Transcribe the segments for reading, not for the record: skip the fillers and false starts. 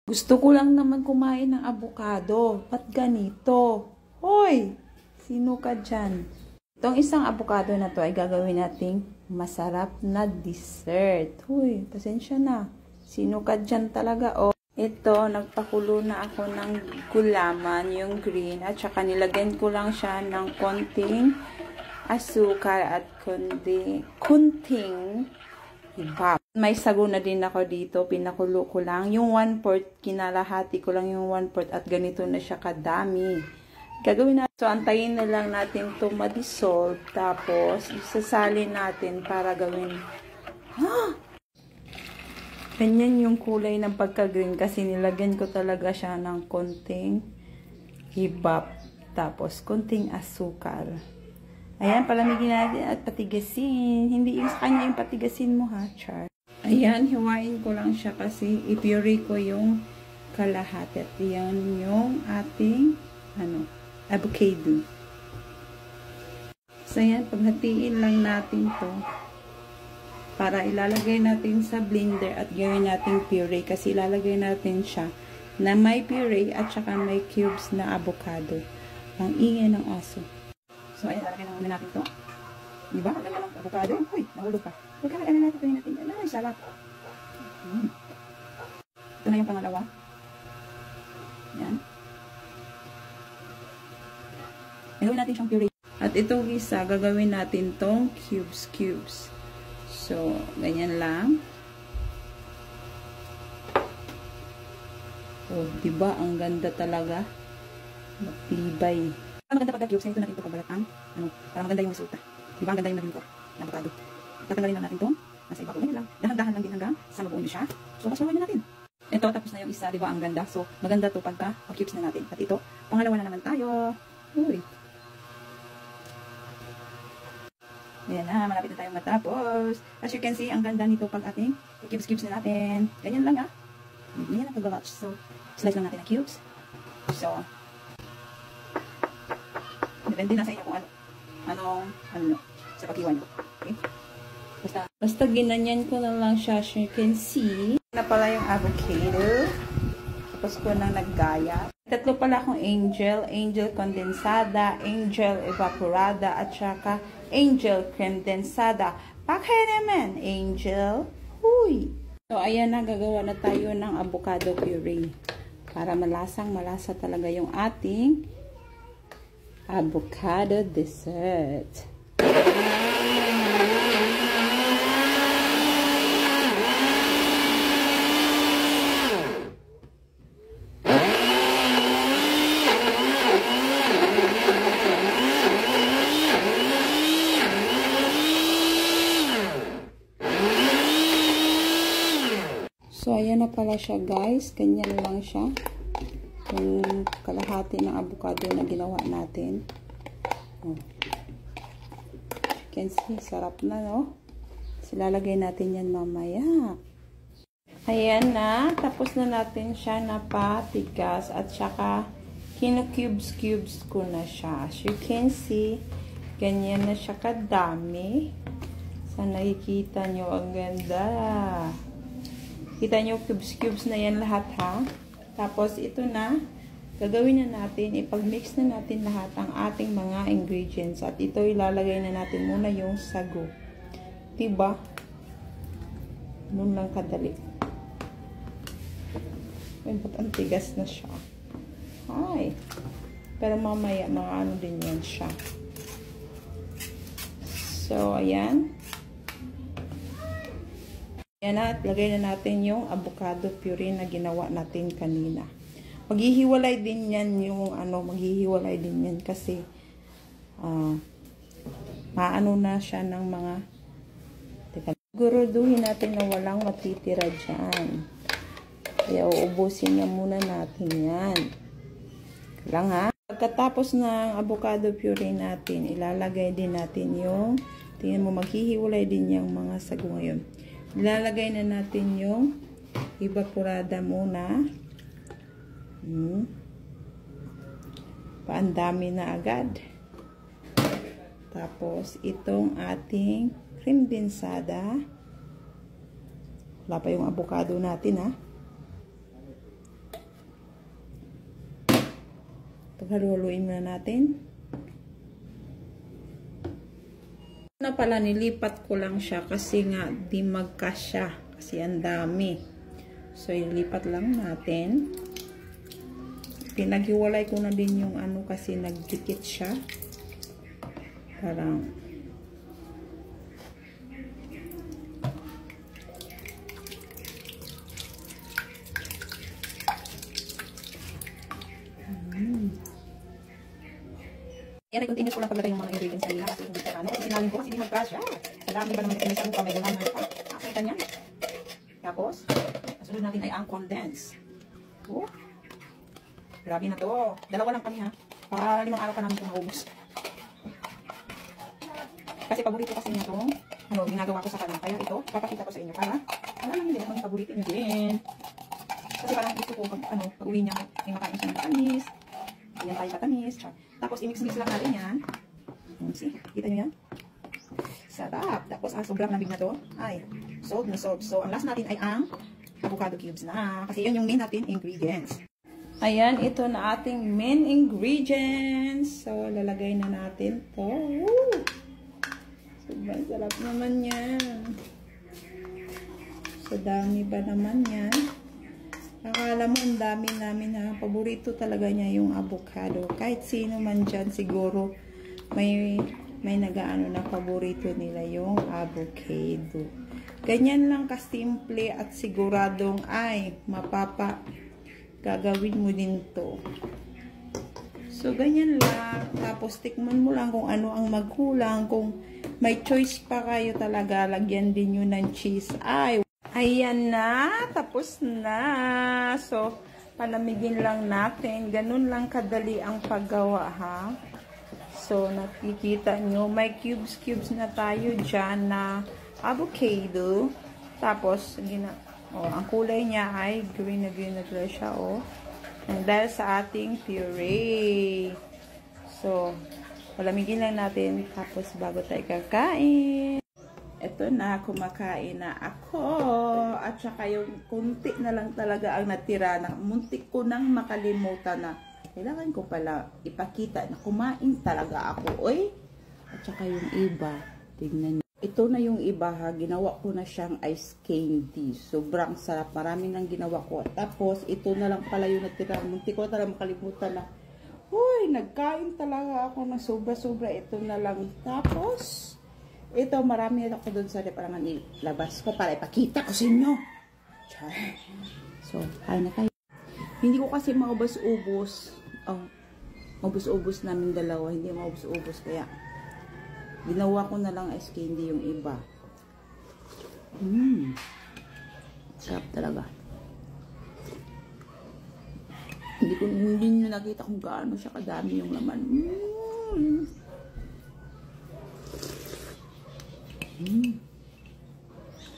Gusto ko lang naman kumain ng avocado. Ba't ganito? Hoy! Sino ka dyan? Itong isang avocado na to ay gagawin nating masarap na dessert. Hoy, pasensya na. Sino ka dyan talaga? Oh, ito, nagpakulo na ako ng gulaman, yung green. At saka nilagyan ko lang siya ng konting asukal at kunting hibab. May sago na din ako dito, pinakulo ko lang. Yung 1/4, kinalahati ko lang yung 1/4 at ganito na siya kadami. Gagawin natin. So, antayin na lang natin ito ma-dissolve. Tapos, isasalin natin para gawin. Ganyan yung kulay ng pagka-green kasi nilagyan ko talaga siya ng konting hibab. Tapos, konting asukal. Ayan, palamigin natin at patigasin. Hindi yung sa kanya yung patigasin mo ha, Char. Ayan, hiwain ko lang siya kasi i-puree ko yung kalahati. At yan yung ating, avocado. So, ayan, paghatiin lang natin to para ilalagay natin sa blender at gawin natin puree kasi ilalagay natin siya na may puree at saka may cubes na avocado. Ang ingay ng aso. So, ayan, lalagay na muna natin ito. Diba? Ang ganda ng avocado. Uy, nahulog pa. Pagkakain na natin, natin. Ay, sarap. Ito na yung pangalawa. Ayan. Gagawin natin siyang puree. At itong isa, gagawin natin tong cubes. So, ganyan lang. Oh, diba? Ang ganda talaga. Matibay. Maganda pagka-cubes, ito natin ito kabalatang. Para maganda yung resulta. Diba? Ang ganda yung naging ko na avocado. Tatanggalin lang natin ito. Nasa iba ko. Ganyan lang. Dahan-dahan lang din hanggang sa mabuo siya. So, pasuloy na natin. Ito, tapos na yung isa. Diba? Ang ganda. So, maganda to pagka-cubes na natin. At ito, pangalawa na naman tayo. Uy. Ayan na. Malapit na tayong matapos. As you can see, ang ganda nito pag ating cubes na natin. Ganyan lang ha. Ganyan lang pag-batch. So, slice lang natin ang cubes. So, depende na sa inyo kung ano sa pag-iwan nyo. Okay? Basta ginanyan ko na lang siya, as you can see. Na pala yung avocado. Tapos ko nang naggaya. Tatlo pala akong angel condensada, angel evaporada, at saka angel condensada. Pakay naman, angel. Huy! So, ayan na, gagawa na tayo ng avocado puree. Para malasa talaga yung ating avocado dessert. So, ayan na pala siya guys. Ganyan lang siya. Yung kalahati ng avocado na ginawa natin. Oh. You can see, sarap na, no? Silalagay natin yan mamaya. Ayan na. Tapos na natin siya napatigas. At saka, kinu-cubes ko na siya. As you can see, ganyan na siya kadami. Sa nakikita nyo, ang ganda. Kita nyo, cubes na yan lahat, ha? Tapos, ito na. Gagawin na natin, ipag-mix na natin lahat ang ating mga ingredients. At ito, ilalagay na natin muna yung sago. Diba? Nun lang kadali. Ay, ba't ang tigas na siya? Ay. Pero mamaya, mga ano din yan siya. So, ayan. Yan na, at lagay na natin yung avocado puree na ginawa natin kanina. Maghihiwalay din yan yung maghihiwalay din yan kasi maano na siya ng mga guruduhin natin na walang matitira dyan. Kaya uubusin na muna natin yan. Lang ha. Pagkatapos ng avocado puree natin, ilalagay din natin yung, tingnan mo, maghihiwalay din yung mga sago ngayon. Ilalagay na natin yung evaporada muna. Paandami na agad. Tapos, itong ating cream densada. Wala pa yung avocado natin, ha. Haluhaluin muna natin. Na pala, nilipat ko lang siya kasi nga di magkasya. Kasi ang dami. So, ilipat lang natin. Pinaghiwalay ko na din yung ano kasi nagdikit siya. Parang yan ay continuous ko lang paglagay yung mga ingredients kanina kasi hindi ka ano. Kasi sinalin ko kasi hindi magkasya. Sa dami ba naman may sarong pa, may gulaman pa. Nakita niya. Tapos, nasunod natin ay ang condense. Oh. Grabe na to. Dalawa lang kami ha. Para 5 araw pa namin ito maubos. Kasi paborito kasi niya itong ano, ginagawa ko sa kanya. Kaya ito, papakita ko sa inyo para alam niyo din ang paborito niyo din. Kasi parang gusto ko pag, ano, pag uwi niya may makain siya ng katamis. Ganyan tayo katamis. Tapos i-mix-mix lang natin yan. See? Kita niyo yan? Sarap. Tapos ang sobrang lamig na to ay salt na salt. So ang last natin ay ang avocado cubes na. Kasi yun yung main natin ingredients. Ayan, ito na ating main ingredients. So lalagay na natin to. Woo! Sobrang sarap naman yan. So dami ba naman yan? Akala mo ang dami namin ha. Paborito talaga niya yung avocado. Kahit sino man dyan siguro may nagaano na paborito nila yung avocado. Ganyan lang kasimple at siguradong ay gagawin mo din to. So ganyan lang. Tapos tikman mo lang kung ano ang magkulang. Kung may choice pa kayo talaga, lagyan din nyo ng cheese. Ay, ayan na. Tapos na. So, palamigin lang natin. Ganun lang kadali ang paggawa ha. So, nakikita nyo, may cubes na tayo dyan na avocado. Tapos, ang kulay niya ay green na siya, oh. And dahil sa ating puree. So, palamigin lang natin. Tapos, bago tayo kakain. Ito na, kumakain na ako. At saka yung kunti na lang talaga ang natira na muntik ko nang makalimutan na kailangan ko pala ipakita na kumain talaga ako. Oy! At saka yung iba, tingnan nyo. Ito na yung iba ha, ginawa ko na siyang ice candy. Sobrang sarap. Marami nang ginawa ko. Tapos, ito na lang pala yung natira. Muntik ko talaga makalimutan na, uy, nagkain talaga ako na sobra-sobra. Ito na lang. Tapos, ito, marami ako doon sa reparangan ilabas ko para ipakita ko sa inyo. Char. So, kain na kayo. Hindi ko kasi maubos-ubos. Oh, maubos-ubos namin dalawa. Hindi maubos-ubos. Kaya, ginawa ko na lang ice candy yung iba. Sarap talaga. Hindi nyo nakita kung gaano siya kadami yung laman.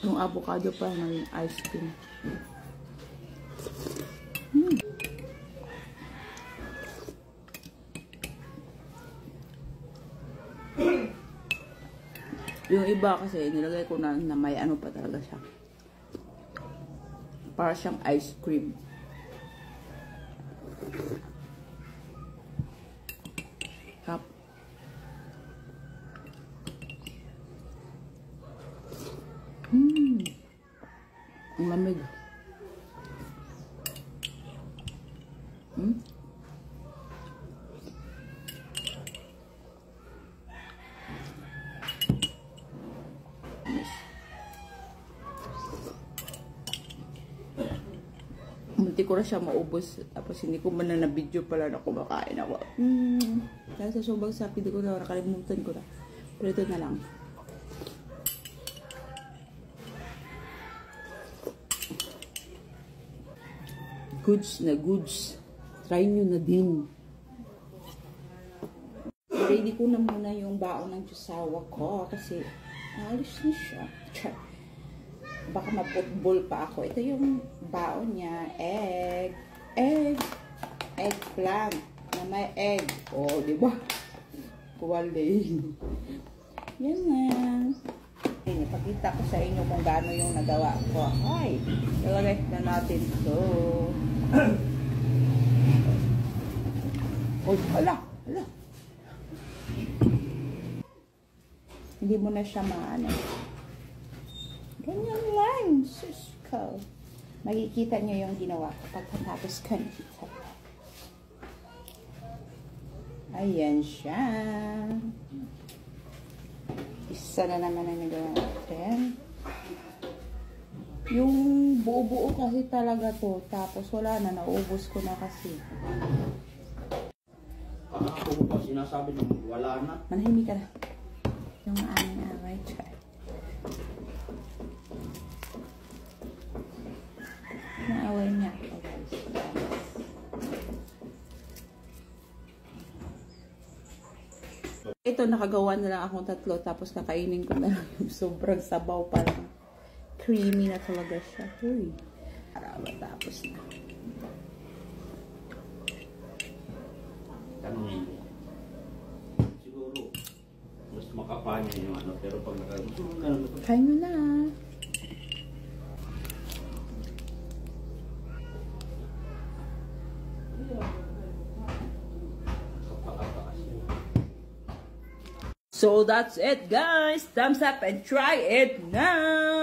Yung avocado pa ng ice cream. Yung iba kasi nilagay ko na may ano pa talaga siya. Para siyang ice cream. Cup. Ang lamig. Munti ko na siya maubos. Tapos hindi ko man na video pala na kumakain ako. Dahil sa sobrang sapi, di ko na nakalimutan ko na. Pero ito na lang. Goods na goods. Try nyo na din. Ready ko na muna yung baon ng jusawa ko. Kasi alis na siya. Baka maputbol pa ako. Ito yung baon niya. Eggplant na may egg. Oh, di ba? Kuwali. Yan na. Ipakita ko sa inyo kung gaano yung nagawa ko. Ay, ilagay na natin ito. Oh, hala, hala. Hindi mo na siya maano. Ganyan lang, sus ko. Makikita nyo yung ginawa ko pagkatapos ko nito. Ayan siya. Isa na naman ang nagawa natin. Yung buo-buo kasi talaga to. Tapos wala na, naubos ko na kasi. Ako pa sinasabi na wala na. Manahimik ka na. Yung aming away. Naaway niya ako, guys. Ito, nakagawa na lang akong tatlo. Tapos kakainin ko na lang yung sobrang sabaw pa lang. Creamy na talaga siya. Uy. Para matapos na. Tanungin mo. Siguro, mas makapanya yung ano. Pero pag nakagusto na naman. Kain mo na. So that's it, guys. Thumbs up and try it now.